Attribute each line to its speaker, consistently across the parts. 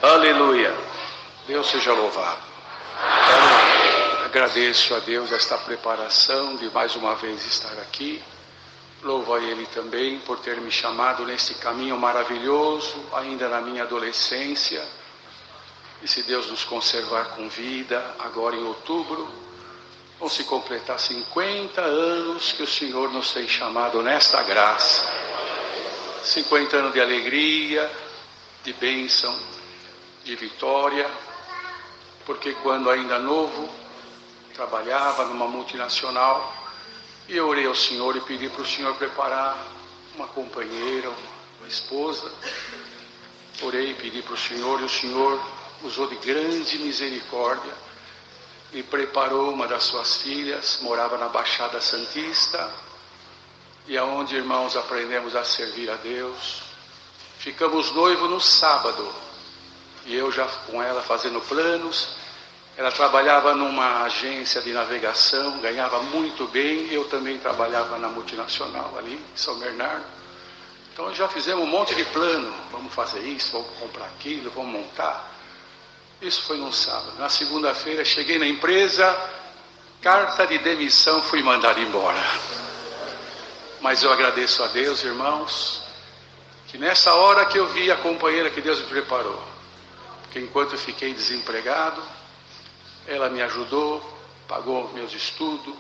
Speaker 1: Aleluia. Deus seja louvado. Agradeço a Deus esta preparação de mais uma vez estar aqui. Louvo a Ele também por ter me chamado nesse caminho maravilhoso, ainda na minha adolescência. E se Deus nos conservar com vida, agora em outubro, vão se completar 50 anos que o Senhor nos tem chamado nesta graça. 50 anos de alegria, de bênção, de vitória, porque quando ainda novo, trabalhava numa multinacional, e eu orei ao Senhor e pedi para o Senhor preparar uma companheira, uma esposa. Orei e pedi para o Senhor, e o Senhor usou de grande misericórdia, e preparou uma das suas filhas, morava na Baixada Santista, e aonde, irmãos, aprendemos a servir a Deus. Ficamos noivos no sábado, e eu já com ela fazendo planos. Ela trabalhava numa agência de navegação, ganhava muito bem. Eu também trabalhava na multinacional ali, em São Bernardo. Então já fizemos um monte de plano. Vamos fazer isso, vamos comprar aquilo, vamos montar. Isso foi num sábado. Na segunda-feira cheguei na empresa, carta de demissão, fui mandado embora. Mas eu agradeço a Deus, irmãos, que nessa hora que eu vi a companheira que Deus me preparou, porque enquanto eu fiquei desempregado, ela me ajudou, pagou meus estudos,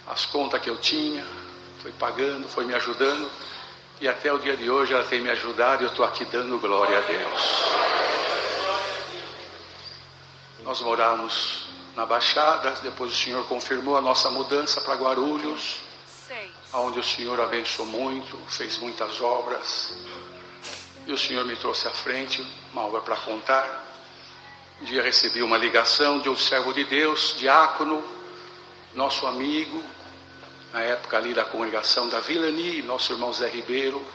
Speaker 1: as contas que eu tinha, foi pagando, foi me ajudando, e até o dia de hoje ela tem me ajudado e eu estou aqui dando glória a Deus. Nós moramos na Baixada, depois o Senhor confirmou a nossa mudança para Guarulhos, onde o Senhor abençoou muito, fez muitas obras, e o Senhor me trouxe à frente uma obra para contar. Um dia recebi uma ligação de um servo de Deus, diácono, nosso amigo, na época ali da congregação da Vilani, nosso irmão Zé Ribeiro.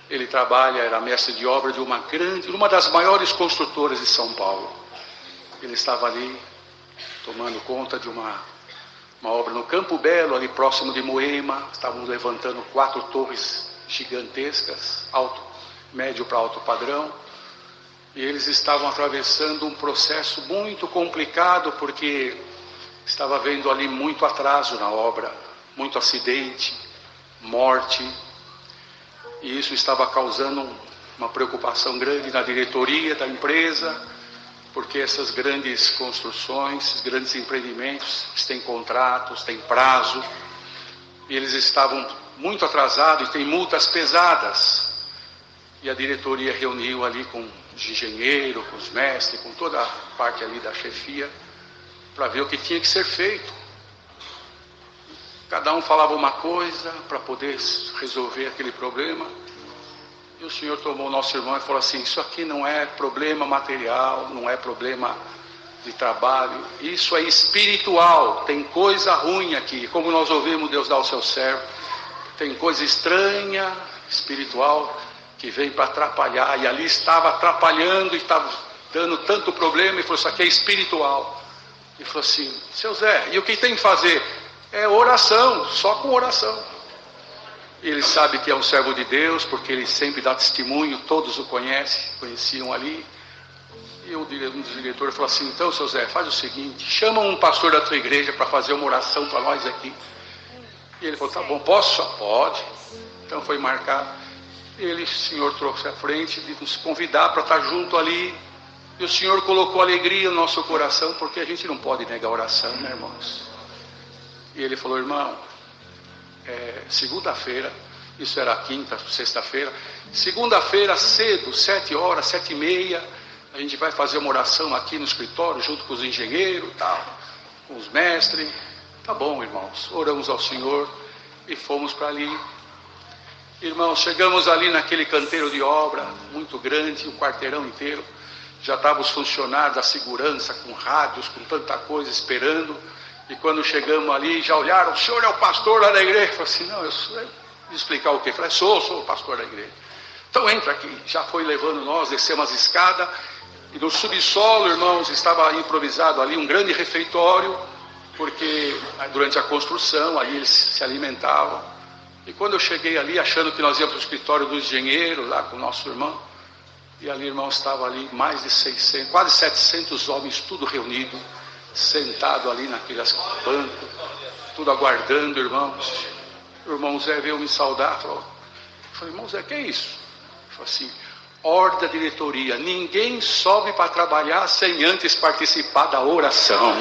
Speaker 1: Ele trabalha, era mestre de obra de uma das maiores construtoras de São Paulo. Ele estava ali tomando conta de uma obra no Campo Belo, ali próximo de Moema. Estavam levantando 4 torres gigantescas, médio para alto padrão. E eles estavam atravessando um processo muito complicado, porque estava havendo ali muito atraso na obra, muito acidente, morte. E isso estava causando uma preocupação grande na diretoria da empresa, porque essas grandes construções, esses grandes empreendimentos, têm contratos, têm prazo, e eles estavam muito atrasados e têm multas pesadas. E a diretoria reuniu ali com os engenheiros, com os mestres, com toda a parte ali da chefia, para ver o que tinha que ser feito. Cada um falava uma coisa para poder resolver aquele problema. E o Senhor tomou o nosso irmão e falou assim: isso aqui não é problema material, não é problema de trabalho, isso é espiritual, tem coisa ruim aqui. Como nós ouvimos Deus dar ao seu servo, tem coisa estranha, espiritual, que vem para atrapalhar. E ali estava atrapalhando e estava dando tanto problema, e falou: isso aqui é espiritual. E falou assim: seu Zé, e o que tem que fazer? É oração, só com oração. Ele sabe que é um servo de Deus, porque ele sempre dá testemunho, todos o conheciam ali. E um dos diretores falou assim: então, seu Zé, faz o seguinte, chama um pastor da tua igreja para fazer uma oração para nós aqui. E ele falou: tá bom, posso? Pode. Então foi marcado. O Senhor trouxe à frente de nos convidar para estar junto ali. E o Senhor colocou alegria no nosso coração, porque a gente não pode negar a oração, né, irmãos? E ele falou: irmão, segunda-feira, isso era quinta, sexta-feira, segunda-feira cedo, 7 horas, 7h30, a gente vai fazer uma oração aqui no escritório, junto com os engenheiros, tal, com os mestres. Tá bom, irmãos, oramos ao Senhor e fomos para ali. Irmãos, chegamos ali naquele canteiro de obra, muito grande, um quarteirão inteiro. Já estavam os funcionários da segurança, com rádios, com tanta coisa, esperando. E quando chegamos ali, já olharam: o senhor é o pastor lá da igreja? Eu falei assim: não, eu sou. Explicar o quê? Eu falei: sou o pastor da igreja. Então entra aqui. Já foi levando nós, descemos as escadas. E no subsolo, irmãos, estava improvisado ali um grande refeitório, porque durante a construção, ali eles se alimentavam. E quando eu cheguei ali, achando que nós íamos para o escritório do engenheiro, lá com o nosso irmão, E ali, irmão, estava ali mais de 600, quase 700 homens, tudo reunido, sentado ali naqueles bancos, tudo aguardando, irmãos. O irmão Zé veio me saudar, falou, eu falei, irmão Zé, que é isso? Ele falou assim, ordem da diretoria, ninguém sobe para trabalhar sem antes participar da oração.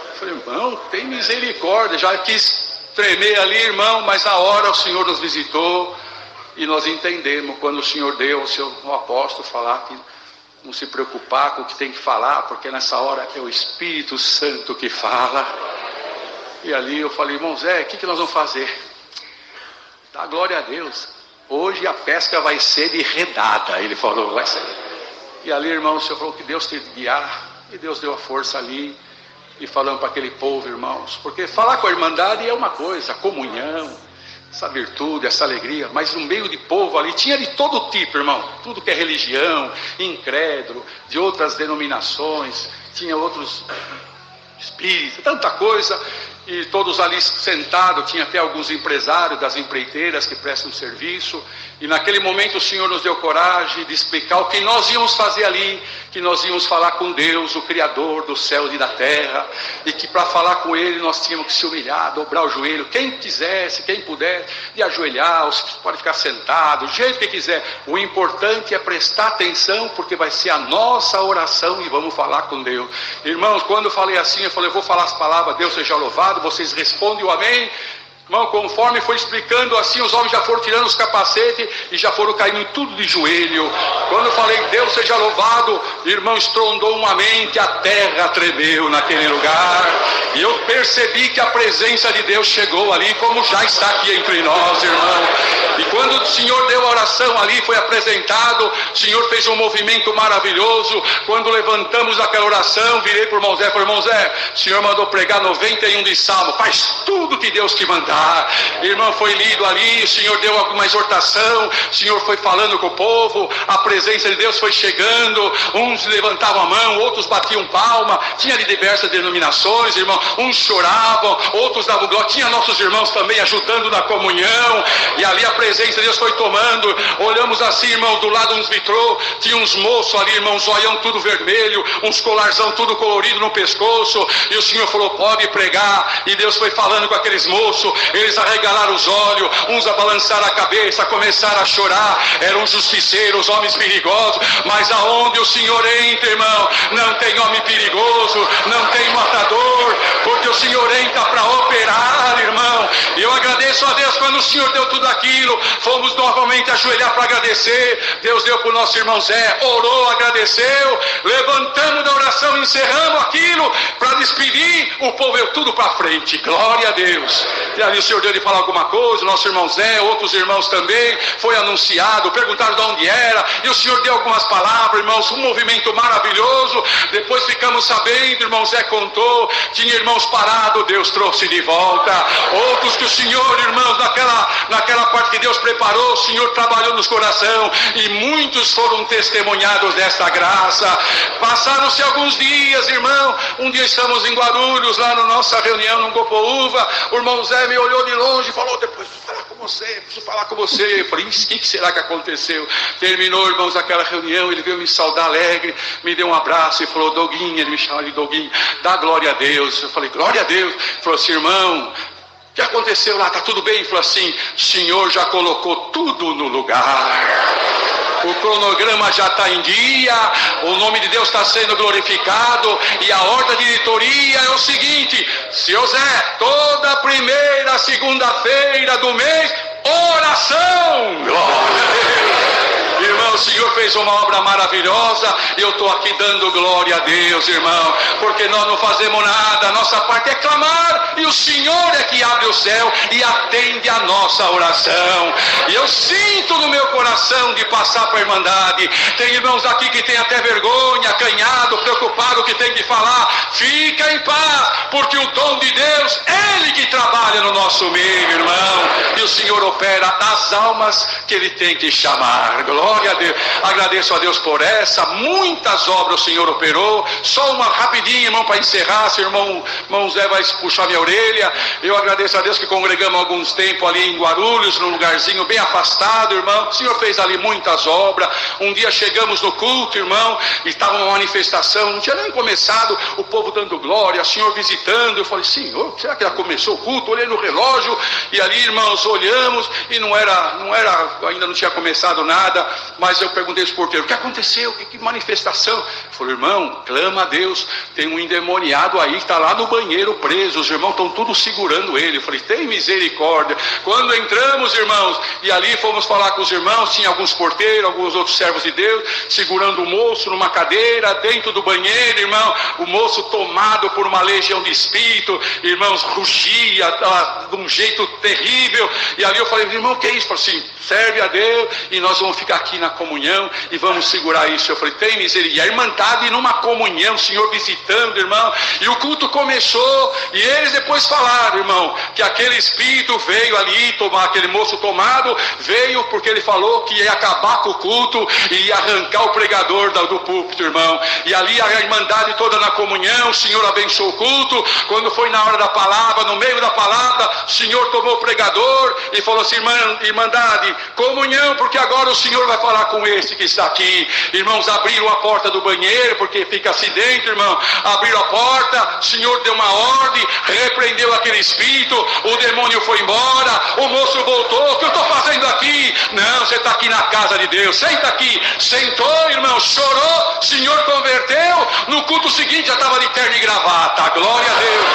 Speaker 1: Eu falei, irmão, tem misericórdia, já quis tremer ali, irmão, mas na hora o Senhor nos visitou e nós entendemos, quando o Senhor deu ao seu apóstolo falar que não se preocupar com o que tem que falar, porque nessa hora é o Espírito Santo que fala. E ali eu falei, irmão Zé, o que nós vamos fazer? Dá glória a Deus. Hoje a pesca vai ser de redada. Ele falou, vai ser. E ali, irmão, o Senhor falou que Deus tem que guiar. E Deus deu a força ali. E falando para aquele povo, irmãos. Porque falar com a Irmandade é uma coisa, a comunhão, essa virtude, essa alegria. Mas no meio de povo ali, tinha de todo tipo, irmão. Tudo que é religião, incrédulo, de outras denominações. Tinha outros espíritos, tanta coisa. E todos ali sentados, tinha até alguns empresários das empreiteiras que prestam serviço. E naquele momento o Senhor nos deu coragem de explicar o que nós íamos fazer ali, que nós íamos falar com Deus, o Criador do céu e da terra, e que para falar com Ele nós tínhamos que se humilhar, dobrar o joelho, quem quisesse, quem puder, de ajoelhar, ou pode ficar sentado, do jeito que quiser. O importante é prestar atenção, porque vai ser a nossa oração e vamos falar com Deus. Irmãos, quando eu falei assim, eu falei, eu vou falar as palavras, Deus seja louvado, vocês respondem o amém. Irmão, conforme foi explicando assim, os homens já foram tirando os capacetes e já foram caindo tudo de joelho. Quando eu falei, Deus seja louvado, irmão, estrondou um amém, que a terra tremeu naquele lugar. E eu percebi que a presença de Deus chegou ali, como já está aqui entre nós, irmão. E quando o Senhor deu a oração ali, foi apresentado, o Senhor fez um movimento maravilhoso. Quando levantamos aquela oração, virei para o irmão Zé, falei, irmão Zé, o Senhor mandou pregar 91 de Salmo, faz tudo que Deus te mandar. Irmão, foi lido ali, o Senhor deu alguma exortação, o Senhor foi falando com o povo, a presença de Deus foi chegando, uns levantavam a mão, outros batiam palma, tinha de diversas denominações, irmão, uns choravam, outros davam glória, tinha nossos irmãos também ajudando na comunhão, e ali a presença de Deus foi tomando. Olhamos assim, irmão, do lado uns vitrô, tinha uns moços ali, irmão, zoião tudo vermelho, uns colarzão tudo colorido no pescoço, e o Senhor falou, pode pregar, e Deus foi falando com aqueles moços. Eles arregalaram os olhos, uns a balançar a cabeça, começaram a chorar. Eram justiceiros, homens perigosos. Mas aonde o Senhor entra, irmão, não tem homem perigoso, não tem matador, porque o Senhor entra para operar, irmão. E eu agradeço a Deus quando o Senhor deu tudo aquilo. Fomos novamente ajoelhar para agradecer. Deus deu para o nosso irmão Zé, orou, agradeceu, levantamos da oração, encerramos aquilo para despedir. O povo veio tudo para frente, glória a Deus. E ali o Senhor deu de falar alguma coisa, o nosso irmão Zé, outros irmãos também, foi anunciado, perguntaram de onde era, e o Senhor deu algumas palavras, irmãos, um movimento maravilhoso. Depois ficamos sabendo, irmão Zé contou, tinha irmãos parados, Deus trouxe de volta, outros que o Senhor, irmãos, naquela parte que Deus preparou, o Senhor trabalhou nos corações, e muitos foram testemunhados desta graça. Passaram-se alguns dias, irmão, um dia estamos em Guarulhos, lá na nossa reunião no Gopoúva, o irmão Zé me olhou de longe e falou, depois preciso falar com você. Eu falei, o que será que aconteceu? Terminou, irmãos, aquela reunião, ele veio me saudar alegre, me deu um abraço e falou, Doguinho, ele me chama de Doguinho, dá glória a Deus. Eu falei, glória a Deus. Ele falou assim, irmão, o que aconteceu lá? Está tudo bem? Ele falou assim, o Senhor já colocou tudo no lugar. O cronograma já está em dia, o nome de Deus está sendo glorificado, e a ordem da diretoria é o seguinte, seu Zé, toda primeira segunda-feira do mês, oração! Glória a Deus! Irmão, o Senhor fez uma obra maravilhosa, e eu estou aqui dando glória a Deus, irmão, porque nós não fazemos nada, a nossa parte é clamar, e o Senhor é que abre o céu e atende a nossa oração. E eu sinto no meu coração de passar para a Irmandade. Tem irmãos aqui que tem até vergonha, acanhado, preocupado, que tem que falar, fica em paz, porque o dom de Deus, Ele que trabalha no nosso meio, irmão, e o Senhor opera nas almas que Ele tem que chamar. Glória a Deus. Agradeço a Deus por essa. Muitas obras o Senhor operou. Só uma rapidinho, irmão, para encerrar. Se o irmão Zé vai puxar minha orelha. Eu agradeço a Deus que congregamos alguns tempos ali em Guarulhos, num lugarzinho bem afastado, irmão. O Senhor fez ali muitas obras. Um dia chegamos no culto, irmão, e estava uma manifestação, não tinha nem começado, o povo dando glória, o Senhor visitando. Eu falei, Senhor, será que já começou o culto? Olhei no relógio, e ali, irmãos, olhamos, e ainda não tinha começado nada, mas eu perguntei aos porteiros, o que aconteceu? Que manifestação? Ele falou, irmão, clama a Deus, tem um endemoniado aí, está lá no banheiro preso, os irmãos estão tudo segurando ele. Eu falei, tem misericórdia. Quando entramos, irmãos, e ali fomos falar com os irmãos, tinha alguns porteiros, alguns outros servos de Deus, segurando o moço numa cadeira, dentro do banheiro, irmão, o moço tomado por uma legião de espírito, irmãos, rugia de um jeito terrível, e ali eu falei, irmão, que é isso? Eu falei assim, serve a Deus, e nós vamos ficar aqui na comunhão, e vamos segurar isso. Eu falei, tem misericórdia, a irmandade numa comunhão, o Senhor visitando, irmão, e o culto começou, e eles depois falaram, irmão, que aquele espírito veio ali, aquele moço tomado, veio porque ele falou que ia acabar com o culto, e ia arrancar o pregador do púlpito, irmão, e ali a irmandade toda na comunhão, o Senhor abençoou o culto. Quando foi na hora da palavra, no meio da palavra, o Senhor tomou o pregador, e falou assim, irmandade, comunhão, porque agora o Senhor vai falar com esse que está aqui. Irmãos, abriram a porta do banheiro, porque fica assim dentro, irmão, abriram a porta, o Senhor deu uma ordem, repreendeu aquele espírito, o demônio foi embora, o moço voltou, o que eu estou fazendo aqui? Não, você está aqui na casa de Deus, senta aqui. Sentou, irmão, chorou, o Senhor converteu, no culto seguinte já estava de terno e gravata, glória a Deus.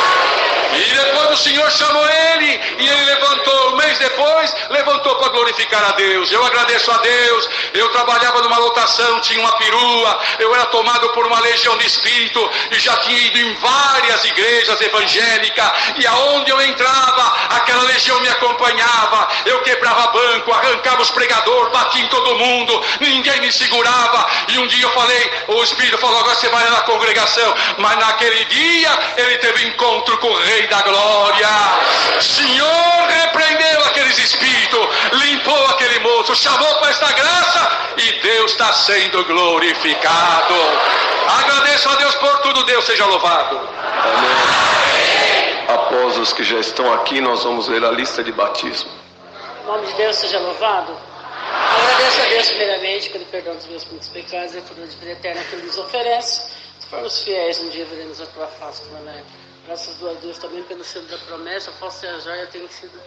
Speaker 1: E depois o Senhor chamou ele, e ele levantou, um mês depois, levantou para glorificar a Deus. Eu agradeço a Deus. Eu trabalhava numa lotação, tinha uma perua, eu era tomado por uma legião de espírito, e já tinha ido em várias igrejas evangélicas, e aonde eu entrava, aquela legião me acompanhava. Eu quebrava banco, arrancava os pregadores, batia em todo mundo, ninguém me segurava. E um dia eu falei, o Espírito falou, agora você vai na congregação. Mas naquele dia, ele teve encontro com o Rei da Glória. O Senhor repreendeu aqueles espíritos, limpou aquele moço, chamou para esta graça, e Deus está sendo glorificado. Agradeço a Deus por tudo. Deus seja louvado.
Speaker 2: Amém. Após os que já estão aqui, nós vamos ler a lista de batismo.
Speaker 3: O nome de Deus seja louvado. Agradeço a Deus primeiramente pelo perdão dos meus muitos pecados e por a vida eterna que Ele nos oferece. Se formos fiéis, um dia veremos a tua face, né? Graças a Deus também pelo selo da promessa, a falsa joia tem sido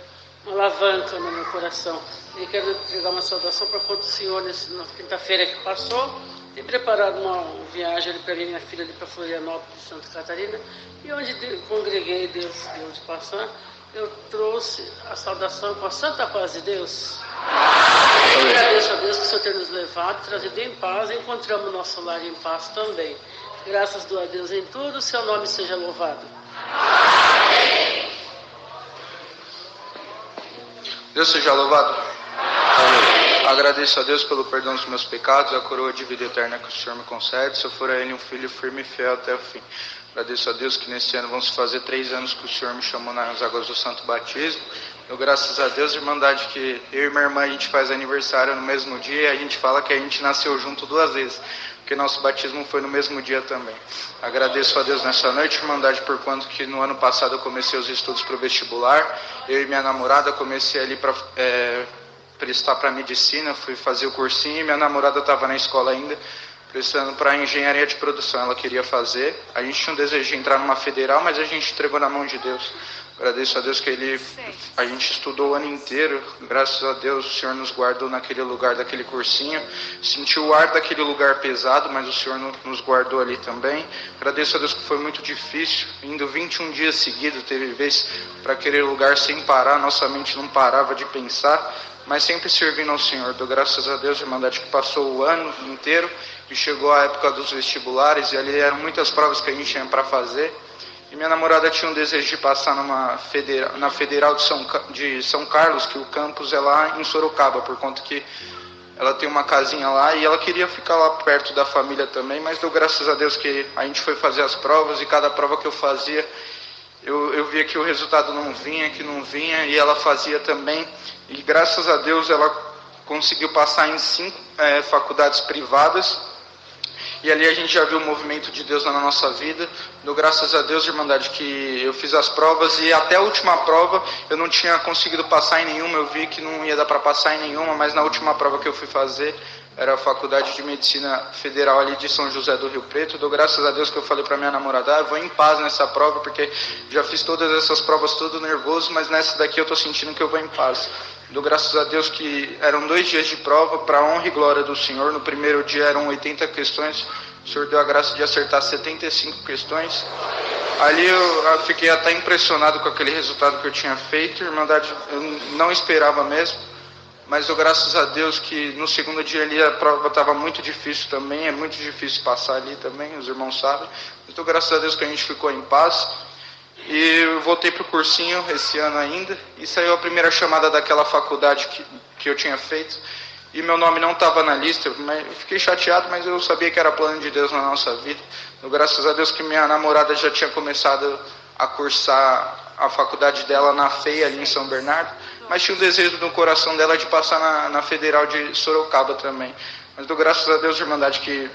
Speaker 3: uma alavanca no meu coração. E quero entregar uma saudação para o Senhor na quinta-feira que passou. Tem preparado uma viagem ali para mim, minha filha, ali para Florianópolis, Santa Catarina, e onde congreguei, Deus de passar, eu trouxe a saudação com a santa paz de Deus. Eu agradeço a Deus por o Senhor ter nos levado, trazido em paz, e encontramos nosso lar em paz também. Graças a Deus em tudo, seu nome seja louvado.
Speaker 4: Deus seja louvado. Amém. Agradeço a Deus pelo perdão dos meus pecados, a coroa de vida eterna que o Senhor me concede, se eu for a Ele um filho firme e fiel até o fim. Agradeço a Deus que nesse ano vamos fazer 3 anos que o Senhor me chamou nas águas do Santo Batismo. Eu, graças a Deus, irmandade, que eu e minha irmã, a gente faz aniversário no mesmo dia, e a gente fala que a gente nasceu junto 2 vezes, porque nosso batismo foi no mesmo dia também. Agradeço a Deus nessa noite, irmandade, por quanto que no ano passado eu comecei os estudos para o vestibular. Eu e minha namorada comecei ali para prestar para medicina, fui fazer o cursinho, e minha namorada estava na escola ainda, prestando para engenharia de produção, ela queria fazer. A gente tinha um desejo de entrar numa federal, mas a gente entregou na mão de Deus. Agradeço a Deus que a gente estudou o ano inteiro, graças a Deus o Senhor nos guardou naquele lugar daquele cursinho, senti o ar daquele lugar pesado, mas o Senhor nos guardou ali também. Agradeço a Deus que foi muito difícil, indo 21 dias seguidos, teve vezes para aquele lugar sem parar, nossa mente não parava de pensar, mas sempre servindo ao Senhor. Dou graças a Deus, irmandade, que passou o ano inteiro e chegou a época dos vestibulares, e ali eram muitas provas que a gente tinha para fazer. E minha namorada tinha um desejo de passar na Federal de São Carlos, que o campus é lá em Sorocaba, por conta que ela tem uma casinha lá, e ela queria ficar lá perto da família também, mas dou graças a Deus que a gente foi fazer as provas, e cada prova que eu fazia, eu via que o resultado não vinha, e ela fazia também, e graças a Deus ela conseguiu passar em 5 faculdades privadas. E ali a gente já viu o movimento de Deus na nossa vida. Dou graças a Deus, Irmandade, que eu fiz as provas e até a última prova eu não tinha conseguido passar em nenhuma. Eu vi que não ia dar para passar em nenhuma, mas na última prova que eu fui fazer, era a Faculdade de Medicina Federal ali de São José do Rio Preto. Dou graças a Deus que eu falei para minha namorada, eu vou em paz nessa prova, porque já fiz todas essas provas todo nervoso, mas nessa daqui eu estou sentindo que eu vou em paz. Dou graças a Deus que eram 2 dias de prova, para a honra e glória do Senhor. No primeiro dia eram 80 questões, o Senhor deu a graça de acertar 75 questões. Ali eu fiquei até impressionado com aquele resultado que eu tinha feito. Irmandade, eu não esperava mesmo, mas dou graças a Deus que no segundo dia ali a prova estava muito difícil também, é muito difícil passar ali também, os irmãos sabem. Então graças a Deus que a gente ficou em paz. E eu voltei para o cursinho esse ano ainda, e saiu a primeira chamada daquela faculdade que eu tinha feito, e meu nome não estava na lista. Eu fiquei chateado, mas eu sabia que era plano de Deus na nossa vida. Então, graças a Deus que minha namorada já tinha começado a cursar a faculdade dela na FEI, ali em São Bernardo, mas tinha o desejo no coração dela de passar na Federal de Sorocaba também. Mas dou graças a Deus, Irmandade, que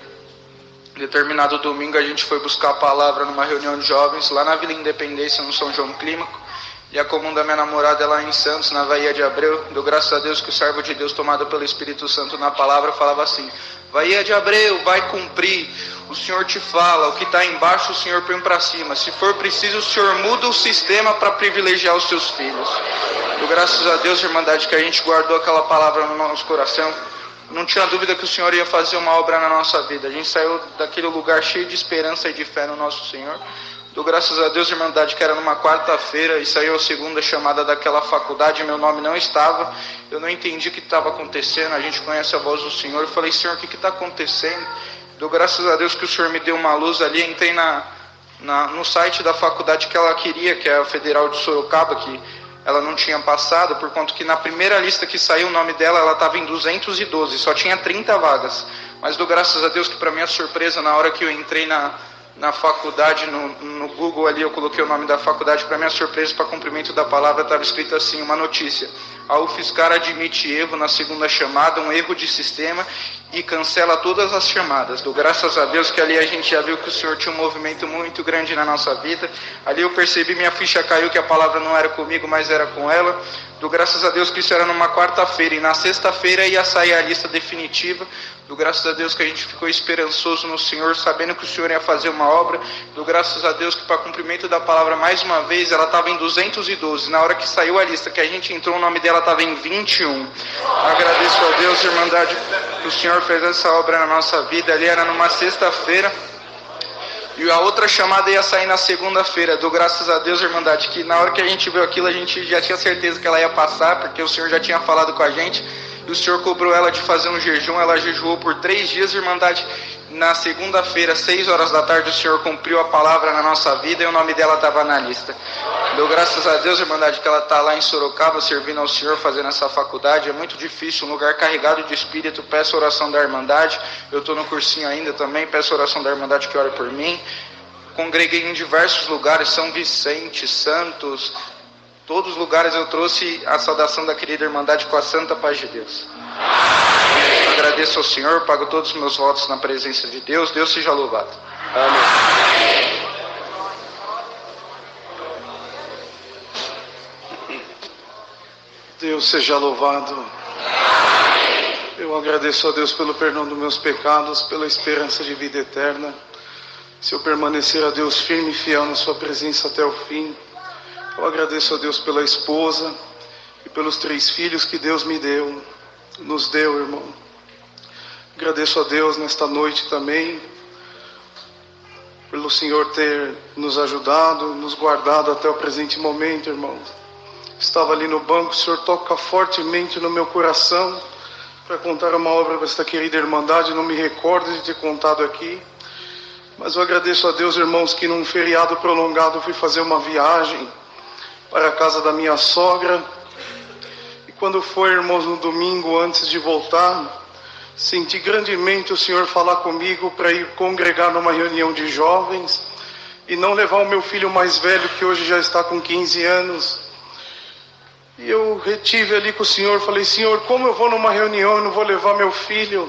Speaker 4: determinado domingo a gente foi buscar a palavra numa reunião de jovens lá na Vila Independência, no São João Clímaco, e a comum da minha namorada é lá em Santos, na Baía de Abreu. Dou graças a Deus que o servo de Deus, tomado pelo Espírito Santo na palavra, falava assim: Baía de Abreu, vai cumprir, o Senhor te fala, o que está embaixo o Senhor põe para cima, se for preciso o Senhor muda o sistema para privilegiar os seus filhos. Dou graças a Deus, Irmandade, que a gente guardou aquela palavra no nosso coração. Não tinha dúvida que o Senhor ia fazer uma obra na nossa vida. A gente saiu daquele lugar cheio de esperança e de fé no nosso Senhor. Dou graças a Deus, Irmandade, que era numa quarta-feira e saiu a segunda chamada daquela faculdade. Meu nome não estava. Eu não entendi o que estava acontecendo. A gente conhece a voz do Senhor. Eu falei: Senhor, o que está acontecendo? Dou graças a Deus que o Senhor me deu uma luz ali. Entrei no site da faculdade que ela queria, que é a Federal de Sorocaba, que ela não tinha passado, por conta que na primeira lista que saiu o nome dela, ela estava em 212, só tinha 30 vagas. Mas dou graças a Deus que, para minha surpresa, na hora que eu entrei na faculdade, no Google ali, eu coloquei o nome da faculdade, para minha surpresa, para cumprimento da palavra, estava escrito assim, uma notícia: a UFSCar admite erro na segunda chamada, um erro de sistema, e cancela todas as chamadas. Dou graças a Deus que ali a gente já viu que o Senhor tinha um movimento muito grande na nossa vida. Ali eu percebi, minha ficha caiu, que a palavra não era comigo, mas era com ela. Dou graças a Deus que isso era numa quarta-feira, e na sexta-feira ia sair a lista definitiva. Dou graças a Deus que a gente ficou esperançoso no Senhor, sabendo que o Senhor ia fazer uma obra. Dou graças a Deus que, para cumprimento da palavra, mais uma vez, ela estava em 212. Na hora que saiu a lista, que a gente entrou, o nome dela estava em 21. Agradeço a Deus, Irmandade, que o Senhor fez essa obra na nossa vida. Ali era numa sexta-feira, e a outra chamada ia sair na segunda-feira. Dou graças a Deus, Irmandade, que na hora que a gente viu aquilo, a gente já tinha certeza que ela ia passar, porque o Senhor já tinha falado com a gente. E o Senhor cobrou ela de fazer um jejum. Ela jejuou por 3 dias, Irmandade. Na segunda-feira, 6 horas da tarde, o Senhor cumpriu a palavra na nossa vida e o nome dela estava na lista. Dou graças a Deus, Irmandade, que ela está lá em Sorocaba, servindo ao Senhor, fazendo essa faculdade. É muito difícil, um lugar carregado de Espírito. Peço a oração da Irmandade. Eu estou no cursinho ainda também. Peço a oração da Irmandade que ore por mim. Congreguei em diversos lugares, São Vicente, Santos, todos os lugares eu trouxe a saudação da querida Irmandade com a santa paz de Deus. Agradeço ao Senhor, pago todos os meus votos na presença de Deus. Deus seja louvado. Amém.
Speaker 5: Deus seja louvado. Eu agradeço a Deus pelo perdão dos meus pecados, pela esperança de vida eterna. Se eu permanecer a Deus firme e fiel na sua presença até o fim. Eu agradeço a Deus pela esposa e pelos 3 filhos que Deus nos deu, irmão. Agradeço a Deus nesta noite também, pelo Senhor ter nos ajudado, nos guardado até o presente momento, irmão. Estava ali no banco, o Senhor toca fortemente no meu coração para contar uma obra para esta querida Irmandade. Não me recordo de ter contado aqui, mas eu agradeço a Deus, irmãos, que num feriado prolongado eu fui fazer uma viagem para a casa da minha sogra. E quando foi, irmãos, no domingo, antes de voltar, senti grandemente o Senhor falar comigo para ir congregar numa reunião de jovens e não levar o meu filho mais velho, que hoje já está com 15 anos. E eu retive ali com o Senhor, falei, Senhor, como eu vou numa reunião e não vou levar meu filho?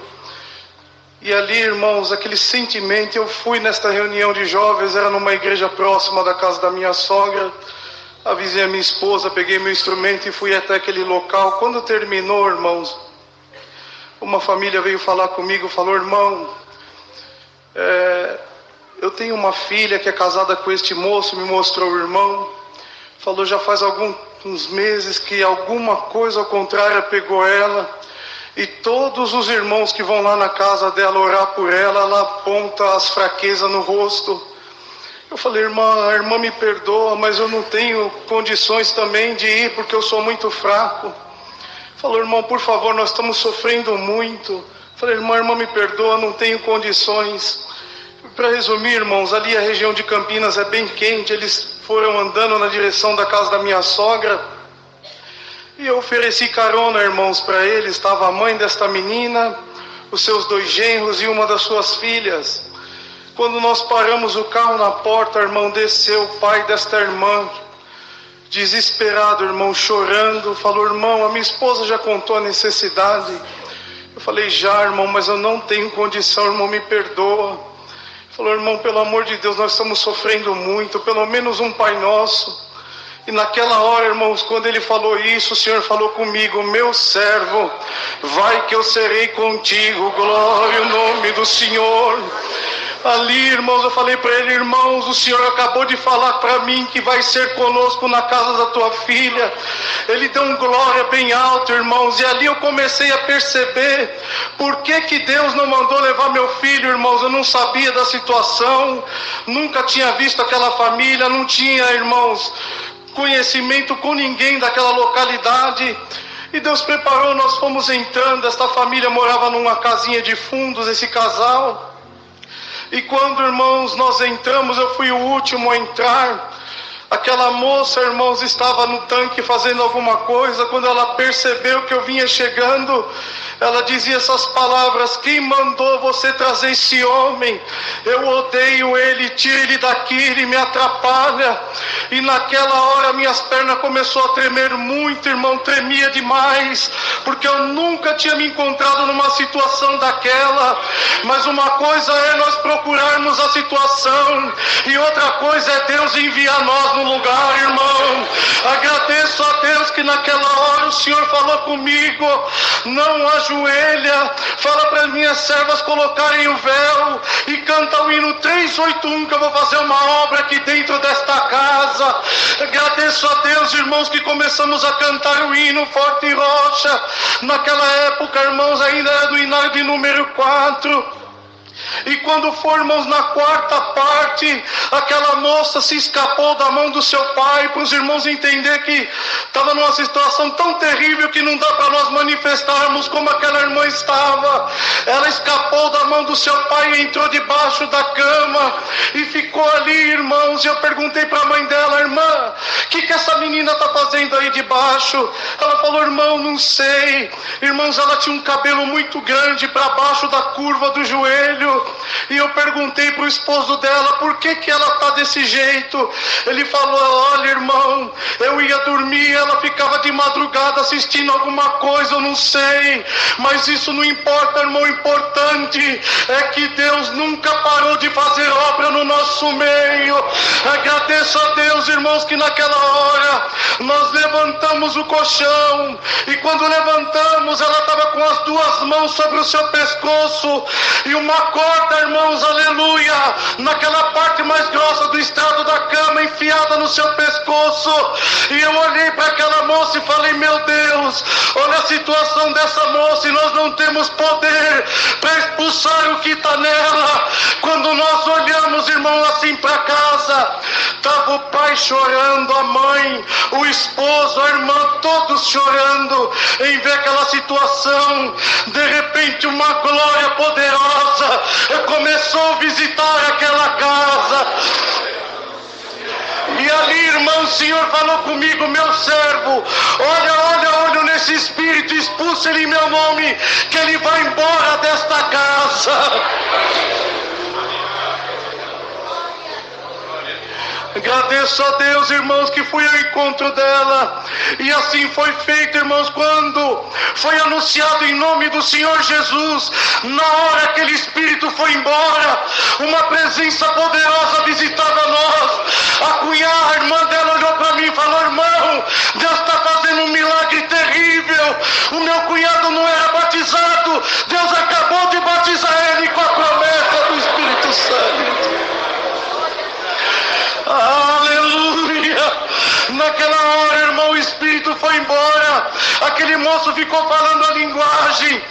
Speaker 5: E ali, irmãos, aquele sentimento, eu fui nesta reunião de jovens, era numa igreja próxima da casa da minha sogra, avisei a minha esposa, peguei meu instrumento e fui até aquele local. Quando terminou, irmãos, uma família veio falar comigo, falou, irmão, eu tenho uma filha que é casada com este moço, me mostrou o irmão, falou, já faz alguns meses que alguma coisa ao contrário pegou ela, e todos os irmãos que vão lá na casa dela orar por ela, ela aponta as fraquezas no rosto. Eu falei, irmã, a irmã me perdoa, mas eu não tenho condições também de ir, porque eu sou muito fraco. Falou, irmão, por favor, nós estamos sofrendo muito. Falei, irmã me perdoa, não tenho condições. Para resumir, irmãos, ali a região de Campinas é bem quente, eles foram andando na direção da casa da minha sogra, e eu ofereci carona, irmãos, para eles. Estava a mãe desta menina, os seus 2 genros e uma das suas filhas. Quando nós paramos o carro na porta, irmão, desceu o pai desta irmã, desesperado, irmão, chorando, falou, irmão, a minha esposa já contou a necessidade. Eu falei, já, irmão, mas eu não tenho condição, irmão, me perdoa. Falou, irmão, pelo amor de Deus, nós estamos sofrendo muito, pelo menos um Pai Nosso. E naquela hora, irmãos, quando ele falou isso, o Senhor falou comigo, meu servo, vai que eu serei contigo, glória ao nome do Senhor. Ali, irmãos, eu falei para ele, irmãos, o Senhor acabou de falar para mim que vai ser conosco na casa da tua filha. Ele deu um glória bem alto, irmãos, e ali eu comecei a perceber por que Deus não mandou levar meu filho, irmãos. Eu não sabia da situação, nunca tinha visto aquela família, não tinha, irmãos, conhecimento com ninguém daquela localidade. E Deus preparou, nós fomos entrando, esta família morava numa casinha de fundos, esse casal. E quando, irmãos, nós entramos, eu fui o último a entrar. Aquela moça, irmãos, estava no tanque fazendo alguma coisa. Quando ela percebeu que eu vinha chegando, ela dizia essas palavras, quem mandou você trazer esse homem? Eu odeio ele, tira ele daqui, ele me atrapalha. E naquela hora minhas pernas começaram a tremer muito, irmão, tremia demais, porque eu nunca tinha me encontrado numa situação daquela. Mas uma coisa é nós procurarmos a situação, e outra coisa é Deus enviar nós no lugar, irmão. Agradeço a Deus que naquela hora o Senhor falou comigo, não ajoelha, fala para as minhas servas colocarem o véu e canta o hino 381, que eu vou fazer uma obra aqui dentro desta casa. Agradeço a Deus, irmãos, que começamos a cantar o hino Forte e Rocha. Naquela época, irmãos, ainda era do hinário de número 4. E quando formos na 4ª parte, aquela moça se escapou da mão do seu pai, para os irmãos entender que estava numa situação tão terrível que não dá para nós manifestarmos como aquela irmã estava. Ela escapou da mão do seu pai e entrou debaixo da cama e ficou ali, irmãos. E eu perguntei para a mãe dela, irmã, o que essa menina está fazendo aí debaixo? Ela falou, irmão, não sei. Irmãos, ela tinha um cabelo muito grande para baixo da curva do joelho. E eu perguntei para o esposo dela, por que ela está desse jeito? Ele falou, olha, irmão, eu ia dormir, ela ficava de madrugada assistindo alguma coisa, eu não sei, mas isso não importa, irmão. O importante é que Deus nunca parou de fazer obra no nosso meio. Agradeço a Deus, irmãos, que naquela hora nós levantamos o colchão, e quando levantamos, ela estava com as 2 mãos sobre o seu pescoço e uma corda, irmãos, aleluia, naquela parte mais grossa do estrado da cama, enfiada no seu pescoço. E eu olhei para aquela moça e falei, meu Deus, olha a situação dessa moça, e nós não temos poder para expulsar o que está nela. Quando nós olhamos, irmão, assim para casa, estava o pai chorando, a mãe, o esposo, a irmã, todos chorando em ver aquela situação. De repente uma glória poderosa começou a visitar aquela casa. E ali, irmão, o Senhor falou comigo, meu servo, olha nesse espírito, expulsa ele em meu nome, que ele vai embora desta casa. Agradeço a Deus, irmãos, que fui ao encontro dela. E assim foi feito, irmãos, quando foi anunciado em nome do Senhor Jesus. Na hora que aquele espírito foi embora, uma presença poderosa visitava nós. A cunhada, a irmã dela, olhou para mim e falou: irmão, Deus está fazendo um milagre terrível. O meu cunhado não era batizado, Deus acabou de batizar ele com a promessa do Espírito Santo. Aleluia! Naquela hora, irmão, o Espírito foi embora. Aquele moço ficou falando a linguagem.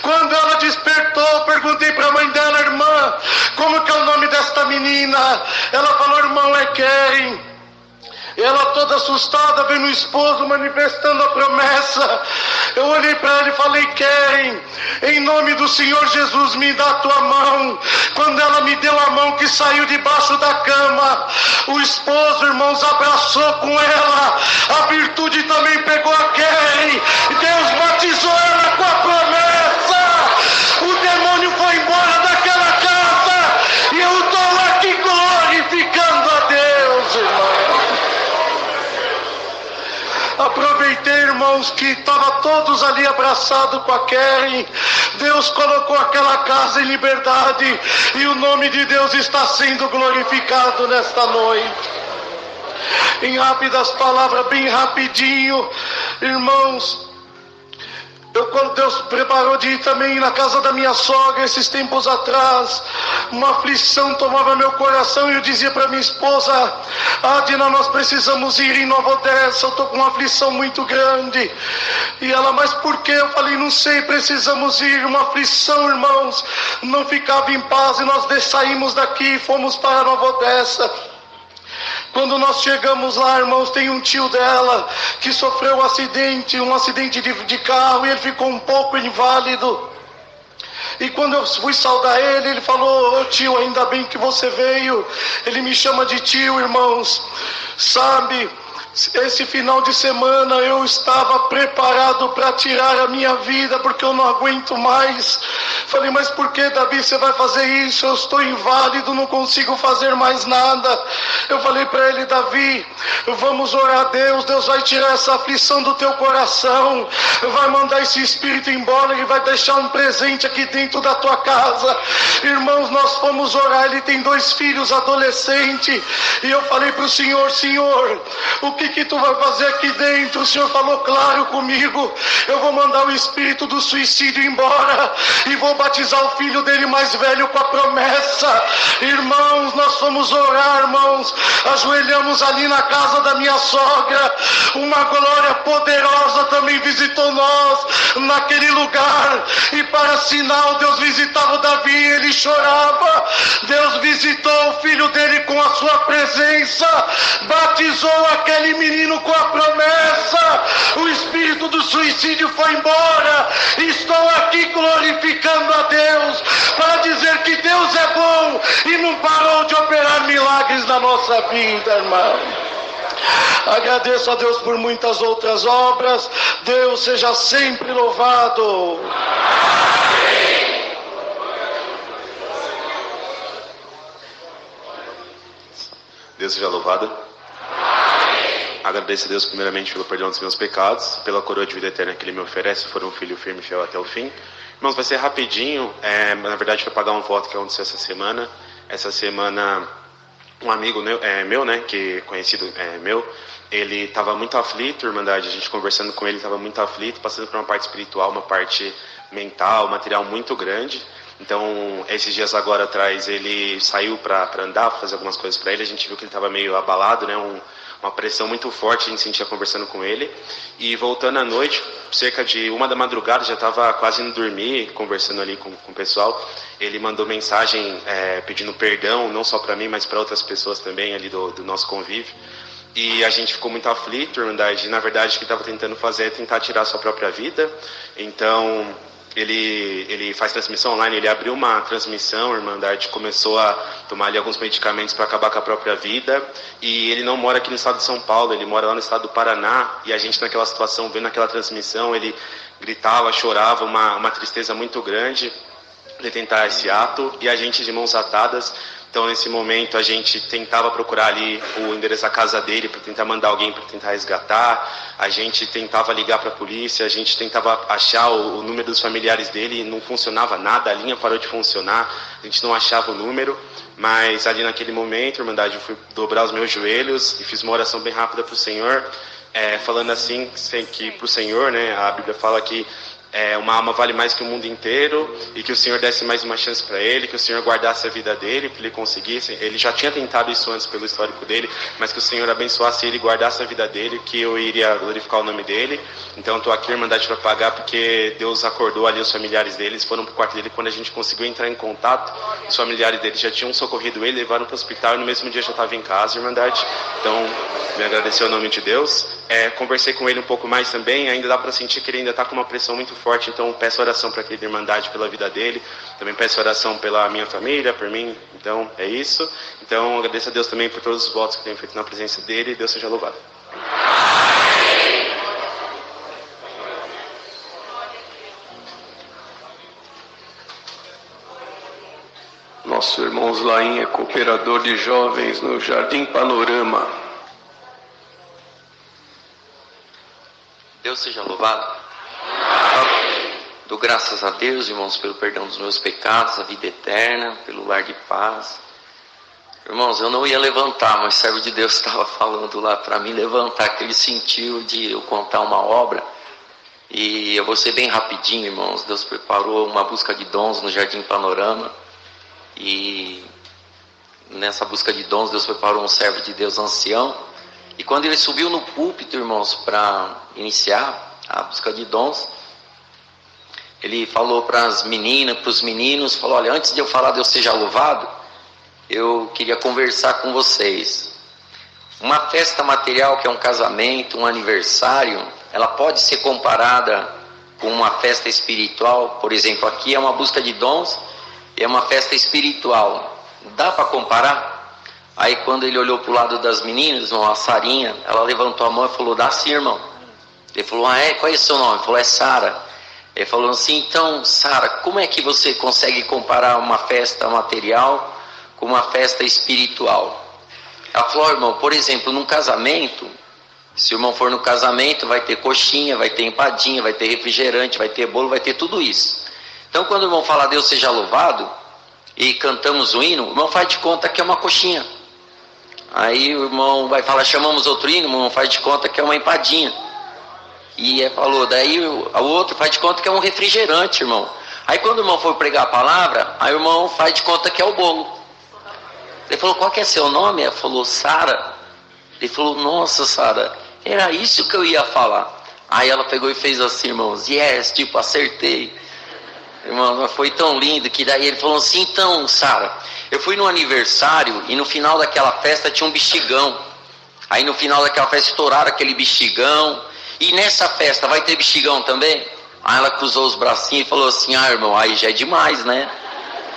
Speaker 5: Quando ela despertou, perguntei para a mãe dela: irmã, como que é o nome desta menina? Ela falou: irmão, é Karen. Ela toda assustada, vendo o esposo manifestando a promessa. Eu olhei para ela e falei: Karen, em nome do Senhor Jesus, me dá a tua mão. Quando ela me deu a mão, que saiu debaixo da cama, o esposo, irmãos, abraçou com ela. A virtude também pegou a Karen. Deus batizou ela com a promessa. O demônio foi embora daquela casa. E eu estou aqui glorificando a Deus, irmão. Aproveitei, irmãos, que estavam todos ali abraçados com a Karen. Deus colocou aquela casa em liberdade. E o nome de Deus está sendo glorificado nesta noite. Em rápidas palavras, bem rapidinho, irmãos, quando Deus preparou de ir também na casa da minha sogra, esses tempos atrás, uma aflição tomava meu coração e eu dizia para minha esposa: Adina, nós precisamos ir em Nova Odessa, eu estou com uma aflição muito grande. E ela: mas por quê? Eu falei: não sei, precisamos ir. Uma aflição, irmãos, não ficava em paz, e nós saímos daqui e fomos para Nova Odessa. Quando nós chegamos lá, irmãos, tem um tio dela que sofreu um acidente de carro, e ele ficou um pouco inválido. E quando eu fui saudar ele, ele falou: ô tio, ainda bem que você veio. Ele me chama de tio, irmãos. Sabe, esse final de semana eu estava preparado para tirar a minha vida, porque eu não aguento mais. Falei: mas por que, Davi, você vai fazer isso? Eu estou inválido, não consigo fazer mais nada. Eu falei para ele: Davi, vamos orar a Deus. Deus vai tirar essa aflição do teu coração, vai mandar esse espírito embora e vai deixar um presente aqui dentro da tua casa. Irmãos, nós fomos orar. Ele tem 2 filhos adolescentes. E eu falei para o Senhor: Senhor, o que tu vai fazer aqui dentro? O Senhor falou claro comigo: eu vou mandar o espírito do suicídio embora e vou batizar o filho dele mais velho com a promessa. Irmãos, nós fomos orar, irmãos, ajoelhamos ali na casa da minha sogra. Uma glória poderosa também visitou nós naquele lugar, e para sinal, Deus visitava o Davi, ele chorava. Deus visitou o filho dele com a sua presença, batizou aquele menino com a promessa. O espírito do suicídio foi embora. Estou aqui glorificando a Deus para dizer que Deus é bom e não parou de operar milagres na nossa vida, irmão. Agradeço a Deus por muitas outras obras. Deus seja sempre louvado.
Speaker 6: Deus seja louvado. Agradeço a Deus primeiramente pelo perdão dos meus pecados, pela coroa de vida eterna que Ele me oferece, for um filho firme e fiel até o fim. Irmãos, vai ser rapidinho, na verdade foi pagar um voto que aconteceu essa semana. Essa semana, um amigo meu, né, que conhecido meu, ele estava muito aflito, Irmandade, a gente conversando com ele, estava muito aflito, passando por uma parte espiritual, uma parte mental, material muito grande. Então, esses dias agora atrás, ele saiu para andar, fazer algumas coisas para ele, a gente viu que ele estava meio abalado, né, uma pressão muito forte a gente sentia conversando com ele. E voltando à noite, cerca de 1 da madrugada, já estava quase indo dormir, conversando ali com o pessoal. Ele mandou mensagem pedindo perdão, não só para mim, mas para outras pessoas também ali do nosso convívio. E a gente ficou muito aflito, Irmandade. Na verdade, o que ele estava tentando fazer é tentar tirar a sua própria vida. Então, ele faz transmissão online, ele abriu uma transmissão, Irmandade, começou a tomar ali alguns medicamentos para acabar com a própria vida. E ele não mora aqui no estado de São Paulo, ele mora lá no estado do Paraná. E a gente naquela situação, vendo aquela transmissão, ele gritava, chorava, uma tristeza muito grande. tentar esse ato, e a gente de mãos atadas. Então, nesse momento, a gente tentava procurar ali o endereço da casa dele para tentar mandar alguém para tentar resgatar. A gente tentava ligar para a polícia, a gente tentava achar o número dos familiares dele, e não funcionava nada, a linha parou de funcionar, a gente não achava o número. Mas ali naquele momento, Irmandade, eu fui dobrar os meus joelhos e fiz uma oração bem rápida para o Senhor, falando assim, que para o Senhor, né, a Bíblia fala que uma alma vale mais que o mundo inteiro, e que o Senhor desse mais uma chance para ele, que o Senhor guardasse a vida dele, para ele conseguisse. Ele já tinha tentado isso antes pelo histórico dele, mas que o Senhor abençoasse ele e guardasse a vida dele, que eu iria glorificar o nome dele. Então eu estou aqui, Irmandade, para pagar, porque Deus acordou ali os familiares deles, foram para o quarto dele. Quando a gente conseguiu entrar em contato, os familiares dele já tinham socorrido ele, levaram para o hospital, e no mesmo dia já estava em casa, Irmandade. Então, me agradecer ao nome de Deus. Conversei com ele um pouco mais também, ainda dá para sentir que ele ainda está com uma pressão muito forte, então peço oração para aquele Irmandade pela vida dele, também peço oração pela minha família, por mim. Então é isso. Então agradeço a Deus também por todos os votos que tenho feito na presença dele, e Deus seja louvado.
Speaker 2: Nosso irmão Zlaim é cooperador de jovens no Jardim Panorama.
Speaker 7: Deus seja louvado. Dou graças a Deus, irmãos, pelo perdão dos meus pecados, a vida eterna, pelo lar de paz. Irmãos, eu não ia levantar, mas o servo de Deus estava falando lá para mim levantar, que ele sentiu de eu contar uma obra. E eu vou ser bem rapidinho, irmãos. Deus preparou uma busca de dons no Jardim Panorama. E nessa busca de dons, Deus preparou um servo de Deus ancião. E quando ele subiu no púlpito, irmãos, para iniciar a busca de dons, ele falou para as meninas, para os meninos, falou: olha, antes de eu falar Deus seja louvado, eu queria conversar com vocês. Uma festa material, que é um casamento, um aniversário, ela pode ser comparada com uma festa espiritual. Por exemplo, aqui é uma busca de dons, é uma festa espiritual. Dá para comparar? Aí quando ele olhou para o lado das meninas, a Sarinha, ela levantou a mão e falou: dá sim, irmão. Ele falou: qual é o seu nome? Ele falou: é Sara. Ele falou assim: então, Sara, como é que você consegue comparar uma festa material com uma festa espiritual? Ela falou: irmão, por exemplo, num casamento, se o irmão for no casamento, vai ter coxinha, vai ter empadinha, vai ter refrigerante, vai ter bolo, vai ter tudo isso. Então quando o irmão fala Deus seja louvado, e cantamos o hino, o irmão faz de conta que é uma coxinha. Aí o irmão vai falar, chamamos outro hino, o irmão faz de conta que é uma empadinha. E falou, daí o outro faz de conta que é um refrigerante, irmão. Aí quando o irmão for pregar a palavra, aí o irmão faz de conta que é o bolo. Ele falou, qual que é seu nome? Ela falou, Sara. Ele falou, nossa, Sara, era isso que eu ia falar. Aí ela pegou e fez assim, irmãos, yes, tipo, acertei. Irmão, foi tão lindo que daí ele falou assim, então, Sara, eu fui no aniversário e no final daquela festa tinha um bexigão. Aí no final daquela festa estouraram aquele bexigão. E nessa festa vai ter bexigão também? Aí ela cruzou os bracinhos e falou assim, irmão, aí já é demais, né?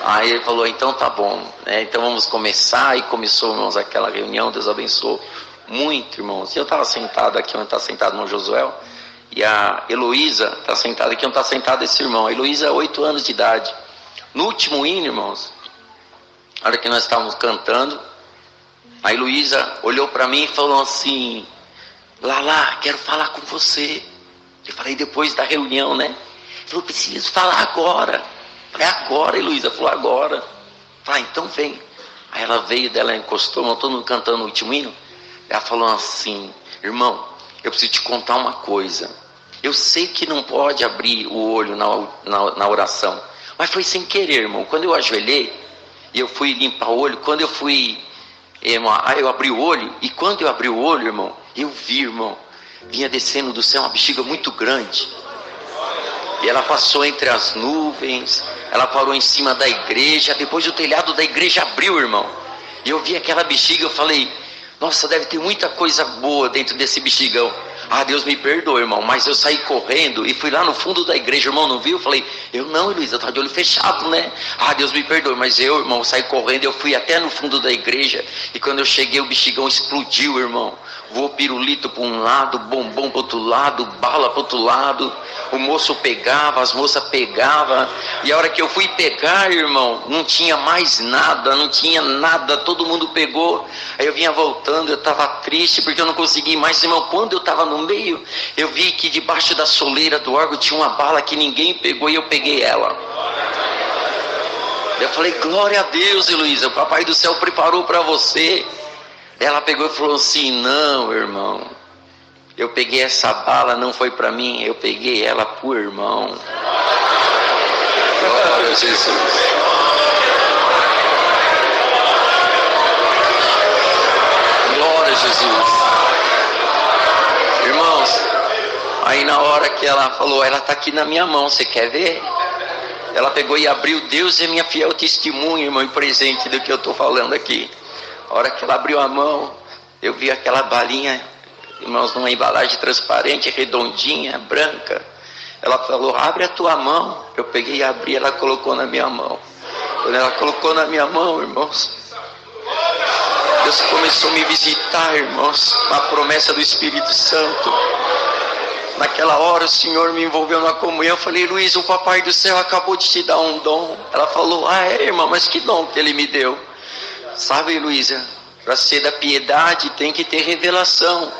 Speaker 7: Aí ele falou, então tá bom, né? Então vamos começar. E começou, irmãos, aquela reunião, Deus abençoou muito, irmãos. E eu estava sentado aqui, onde está sentado o irmão Josuel, e a Heloísa está sentada aqui, onde está sentado esse irmão. A Heloísa, 8 anos de idade. No último hino, irmãos, na hora que nós estávamos cantando, a Heloísa olhou para mim e falou assim, Lala, quero falar com você. Eu falei, depois da reunião, né? Ele falou, preciso falar agora. Eu falei, agora, Heloísa? Falou, agora. Eu falei, então vem. Aí ela veio dela, encostou, todo mundo cantando o último hino. Ela falou assim, irmão, eu preciso te contar uma coisa. Eu sei que não pode abrir o olho na oração, mas foi sem querer, irmão. Quando eu ajoelhei, e eu fui limpar o olho, quando eu fui, irmão, aí eu abri o olho, e quando eu abri o olho, irmão, eu vi, irmão, vinha descendo do céu uma bexiga muito grande. E ela passou entre as nuvens, ela parou em cima da igreja, depois o telhado da igreja abriu, irmão. E eu vi aquela bexiga, eu falei, nossa, deve ter muita coisa boa dentro desse bexigão. Deus me perdoe, irmão, mas eu saí correndo e fui lá no fundo da igreja, irmão, não viu? Eu falei, eu não, Heloísa, tá de olho fechado, né? Deus me perdoe, mas eu, irmão, saí correndo, eu fui até no fundo da igreja, e quando eu cheguei, o bexigão explodiu, irmão. voou pirulito para um lado, bombom para outro lado, bala para outro lado. O moço pegava, as moças pegavam. E a hora que eu fui pegar, irmão, não tinha mais nada, não tinha nada, todo mundo pegou. Aí eu vinha voltando, eu estava triste porque eu não consegui mais, irmão. Quando eu estava no meio, eu vi que debaixo da soleira do órgão tinha uma bala que ninguém pegou e eu peguei ela. Eu falei, glória a Deus, Heloísa, o Papai do Céu preparou para você. Ela pegou e falou assim, não, irmão, eu peguei essa bala, não foi para mim, eu peguei ela pro irmão. Glória a Jesus. Glória a Jesus. Irmãos, aí na hora que ela falou, ela está aqui na minha mão, você quer ver? Ela pegou e abriu, Deus é minha fiel testemunha, irmão, e presente do que eu estou falando aqui. A hora que ela abriu a mão, eu vi aquela balinha, irmãos, numa embalagem transparente, redondinha, branca. Ela falou, abre a tua mão. Eu peguei e abri, ela colocou na minha mão. Quando ela colocou na minha mão, irmãos, Deus começou a me visitar, irmãos, a promessa do Espírito Santo. Naquela hora o Senhor me envolveu na comunhão. Eu falei, Luiz, o Papai do Céu acabou de te dar um dom. Ela falou, irmã, mas que dom que Ele me deu? Sabe, Luísa, para ser da piedade tem que ter revelação.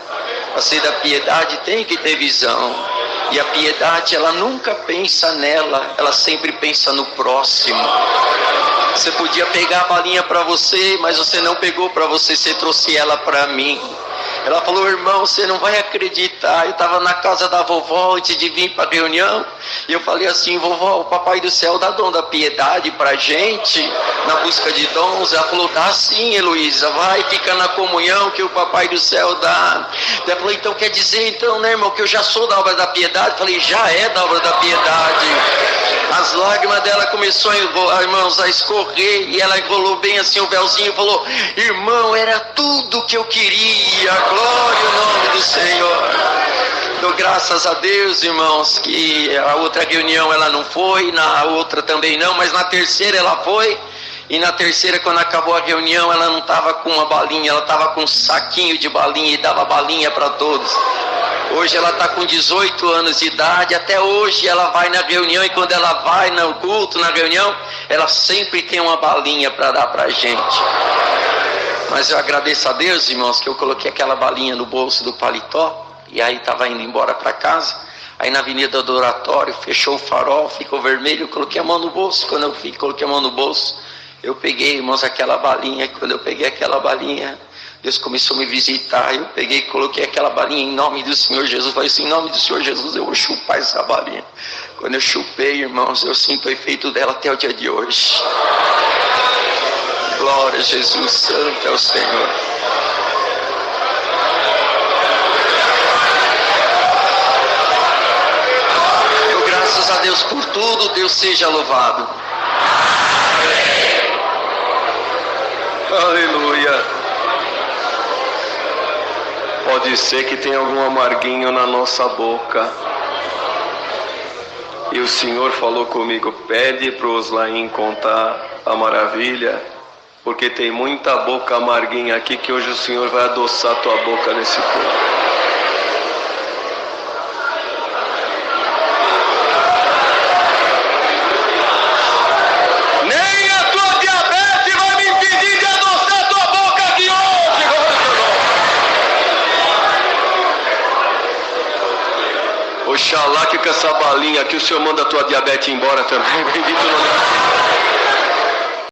Speaker 7: Para ser da piedade tem que ter visão. E a piedade, ela nunca pensa nela, ela sempre pensa no próximo. Você podia pegar a balinha para você, mas você não pegou para você, você trouxe ela para mim. Ela falou, irmão, você não vai acreditar, eu estava na casa da vovó antes de vir para a reunião, e eu falei assim, vovó, o Papai do Céu dá dom da piedade para gente, na busca de dons. Ela falou, dá sim, Heloísa, vai, fica na comunhão que o Papai do Céu dá. Ela falou, então quer dizer, então, né, irmão, que eu já sou da obra da piedade? Eu falei, já é da obra da piedade. As lágrimas dela começou a enrolar, irmãos, a escorrer, e ela enrolou bem assim o véuzinho e falou, irmão, era tudo que eu queria, glória ao nome do Senhor. Dou graças a Deus, irmãos, que a outra reunião ela não foi, na outra também não, mas na terceira ela foi. E na terceira, quando acabou a reunião, ela não estava com uma balinha, ela estava com um saquinho de balinha e dava balinha para todos. Hoje ela está com 18 anos de idade, até hoje ela vai na reunião, e quando ela vai no culto, na reunião, ela sempre tem uma balinha para dar para a gente. Mas eu agradeço a Deus, irmãos, que eu coloquei aquela balinha no bolso do paletó, e aí estava indo embora para casa. Aí na Avenida do Oratório, fechou o farol, ficou vermelho, eu coloquei a mão no bolso. Quando eu coloquei a mão no bolso, eu peguei, irmãos, aquela balinha. Quando eu peguei aquela balinha, Deus começou a me visitar. Eu peguei e coloquei aquela balinha em nome do Senhor Jesus. Eu falei assim, em nome do Senhor Jesus, eu vou chupar essa balinha. Quando eu chupei, irmãos, eu sinto o efeito dela até o dia de hoje. Glória a Jesus, santo é o Senhor. Eu graças a Deus por tudo, Deus seja louvado.
Speaker 2: Aleluia. Pode ser que tenha algum amarguinho na nossa boca. E o Senhor falou comigo, pede para o Oslaim contar a maravilha, porque tem muita boca amarguinha aqui que hoje o Senhor vai adoçar a tua boca nesse povo. Oxalá que com essa balinha aqui o Senhor manda a tua diabetes embora também. Bendito o nome.